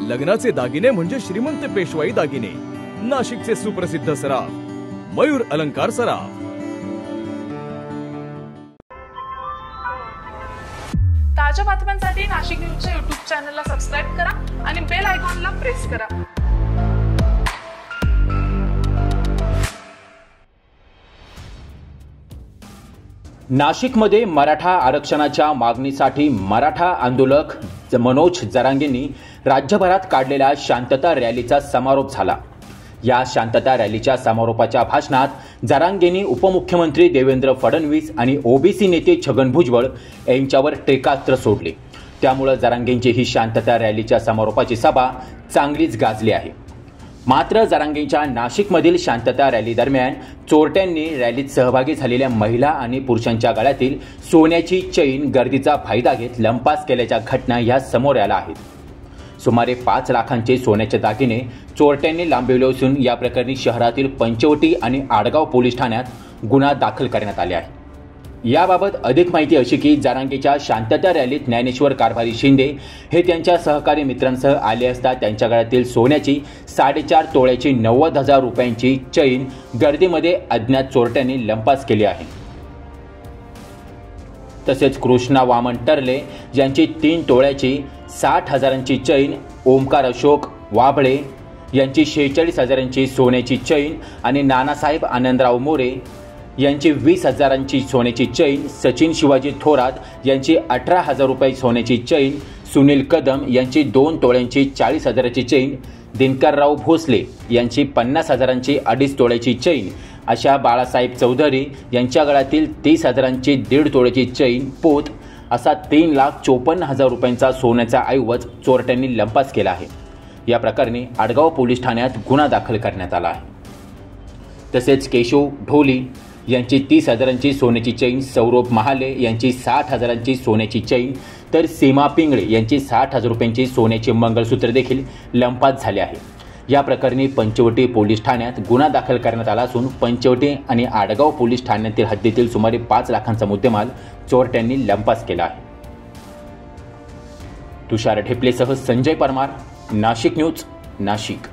लग्नाचे दागिने म्हणजे श्रीमंत पेशवाई दागिने, नाशिकचे सुप्रसिद्ध सराफ मयूर अलंकार सराफ। ताज्या बातम्यांसाठी नाशिक न्यूजच्या YouTube चॅनलला सबस्क्राइब करा आणि बेल आयकॉनला प्रेस करा। नाशिकमध्ये मराठा आरक्षणाच्या मागणीसाठी मराठा आंदोलक मनोज जरांगेंनी राज्यभरात काढलेल्या शांतता रॅलीचा समारोप झाला। या शांतता रॅलीच्या समारोपाच्या भाषणात जरांगेंनी उपमुख्यमंत्री देवेंद्र फडणवीस आणि ओबीसी नेते छगन भुजबळ यांच्यावर टीकास्त्र सोडले। त्यामुळे जरांगेंची ही शांतता रॅलीच्या समारोपाची सभा चांगलीच गाजली आहे। मात्र जरांगेंच्या नाशिकमधील शांतता रॅली दरम्यान चोरट्यांनी रॅलीत सहभागी झालेल्या महिला आणि पुरुषांच्या गळ्यातील सोन्याची चैन गर्दीचा फायदा घेत लंपास केल्याच्या घटना या समोर आल्या आहेत। सुमारे 5 लाखांचे सोन्याचे दागिने चोरट्यांनी लांबविले असून या प्रकरणी शहरातील पंचवटी आणि आडगाव पोलीस ठाण्यात गुन्हा दाखल करण्यात आले आहे। याबाबत अधिक माहिती अशी की जरांगेच्या शांतता रॅलीत ज्ञानेश्वर कारभारी शिंदे हे त्यांच्या सहकारी मित्रांसह आले असता त्यांच्या गळ्यातील सोन्याची 4.5 तोळ्याची 90,000 रुपयांची चैन गर्दीमध्ये अज्ञात चोरट्यांनी लंपास केली आहे। तसेच कृष्णा वामन टर्ले यांची 3 तोळ्याची 60,000ची चैन, ओमकार अशोक वाबळे यांची 46,000ची सोन्याची चैन आणि नानासाहेब आनंदराव मोरे यांची 20,000ची सोन्याची चैन, सचिन शिवाजी थोरात यांची 18,000 रुपये सोन्याची चैन, सुनील कदम यांची 2 तोळ्यांची 40,000ची चैन, दिनकरराव भोसले यांची 50,000ची 2.5 तोळ्याची चैन अशा बाळासाहेब चौधरी यांच्या गळ्यातील 30,000ची 1.5 तोळ्याची चैन पोत असा 3,54,000 रुपयांचा सोन्याचा ऐवज चोरट्यांनी लंपास केला आहे। या प्रकरणी आडगाव पोलीस ठाण्यात गुन्हा दाखल करण्यात आला आहे। तसेच केशव ढोली यांची 30,000ची सोन्याची चैन, सौरभ महाले यांची 60,000ची सोन्याची चैन तर सीमा पिंगळे यांची 60,000 रुपयांची सोन्याचे मंगळसूत्र देखील लंपास झाले आहे। या प्रकरणी पंचवटी पोलीस ठाण्यात गुन्हा दाखल करण्यात आला असून पंचवटी आणि आडगाव पोलीस ठाण्यातील हद्दीतील सुमारे 5 लाखांचा मुद्देमाल चोरट्यांनी लंपास केला आहे। तुषार ढेपलेसह संजय परमार, नाशिक न्यूज, नाशिक।